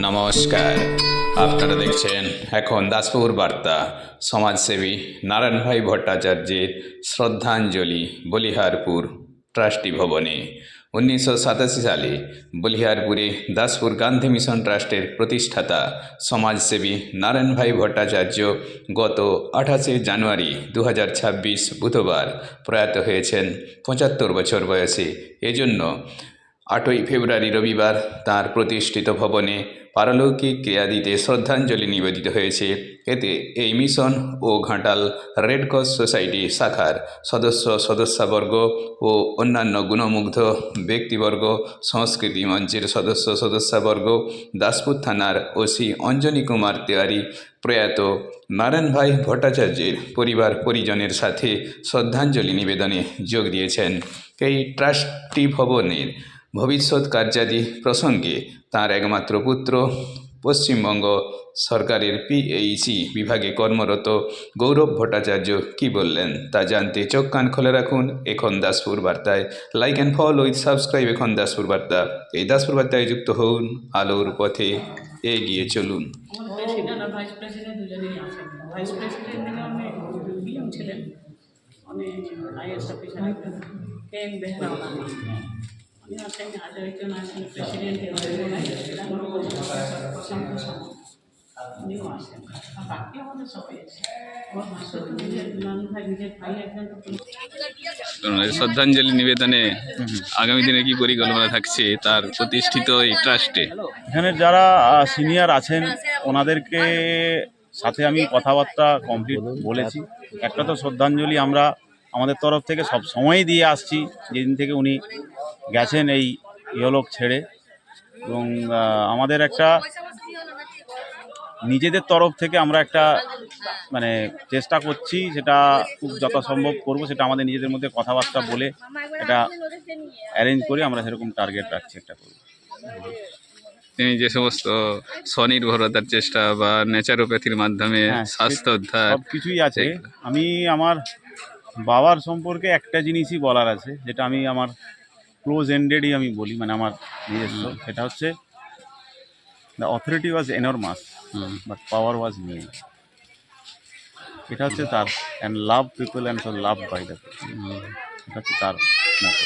নমস্কার, আপনারা দেখছেন এখন দাসপুর বার্তা। সমাজসেবী নারায়ণ ভাই ভট্টাচার্যের শ্রদ্ধাঞ্জলি বলিহারপুর ট্রাস্টি ভবনে। 1987 সালে বলিহারপুরে দাসপুর গান্ধী মিশন ট্রাস্টের প্রতিষ্ঠাতা সমাজসেবী নারায়ণ ভাই ভট্টাচার্য গত 28 জানুয়ারি 2026 বুধবার প্রয়াত হয়েছেন 75 বছর বয়সে। এজন্য 8ই ফেব্রুয়ারি রবিবার তাঁর প্রতিষ্ঠিত ভবনে পারলৌকিক ক্রিয়া দিতে শ্রদ্ধাঞ্জলি নিবেদিত হয়েছে। এতে এই মিশন ও ঘাটাল রেড ক্রস সোসাইটি শাখার সদস্যবর্গ ও অন্যান্য গুণমুগ্ধ ব্যক্তিবর্গ, সংস্কৃতি মঞ্চের সদস্যবর্গ, দাসপুর থানার ওসি অঞ্জনী কুমার তেওয়ারি প্রয়াত নারায়ণ ভাই ভট্টাচার্যের পরিবার পরিজনের সাথে শ্রদ্ধাঞ্জলি নিবেদনে যোগ দিয়েছেন। এই ট্রাস্টি ভবনের ভবিষ্যৎ কার্যাদি প্রসঙ্গে তাঁর একমাত্র পুত্র পশ্চিমবঙ্গ সরকারের পিএইচই বিভাগে কর্মরত গৌরব ভট্টাচার্য কি বললেন তা জানতে চোখ কান খুলে রাখুন এখন দাসপুর বার্তায়। Like and follow with subscribe এখন দাসপুর বার্তা। এই দাসপুর বার্তায় যুক্ত হন, আলোর পথে এগিয়ে চলুন। প্রেসিডেন্ট আর ভাইস প্রেসিডেন্ট দুজনেই আছেন। ভাইস প্রেসিডেন্ট থেকে অনেক বিএম ছিলেন, অনেক আইএস অফিসার কেন বেহরাওয়ালা উনি আছেন। আজ একজন আছেন প্রেসিডেন্ট উনিও আসেন, আর বাকি আমাদের সবাই আছে। আমার ভাষা নিজের নানু ভাই, নিজের ভাই একজন। শ্রদ্ধাঞ্জলি নিবেদনে আগামী দিনে কি পরিকল্পনা থাকছে তার প্রতিষ্ঠিত এই ট্রাস্টে? এখানে যারা সিনিয়র আছেন ওনাদেরকে সাথে আমি কথাবার্তা কমপ্লিট বলেছি। একটা তো শ্রদ্ধাঞ্জলি আমরা আমাদের তরফ থেকে সব সময়ই দিয়ে আসছি, যেদিন থেকে উনি গেছেন এই ইহলোক ছেড়ে। এবং আমাদের একটা নিজেদের তরফ থেকে আমরা একটা চেষ্টা করছি, সেটা খুব যথাসম্ভব করবো। সেটা আমাদের নিজেদের মধ্যে কথাবার্তা বলে এটা অ্যারেঞ্জ করে আমরা সেরকম টার্গেট রাখছি একটা করবো। তিনি যে সমস্ত স্বনির্ভরতার চেষ্টা বা ন্যাচারোপ্যাথির মাধ্যমে স্বাস্থ্য উদ্ধার সব কিছুই আছে। আমি আমার বাবার সম্পর্কে একটা জিনিসই বলার আছে, যেটা আমি আমার ক্লোজ এন্ডেডই আমি বলি, আমার নিজস্ব। সেটা হচ্ছে the authority was enormous but power was nil. এটা হচ্ছে তার, and love people and so love by the people, এটা হচ্ছে তার মতো।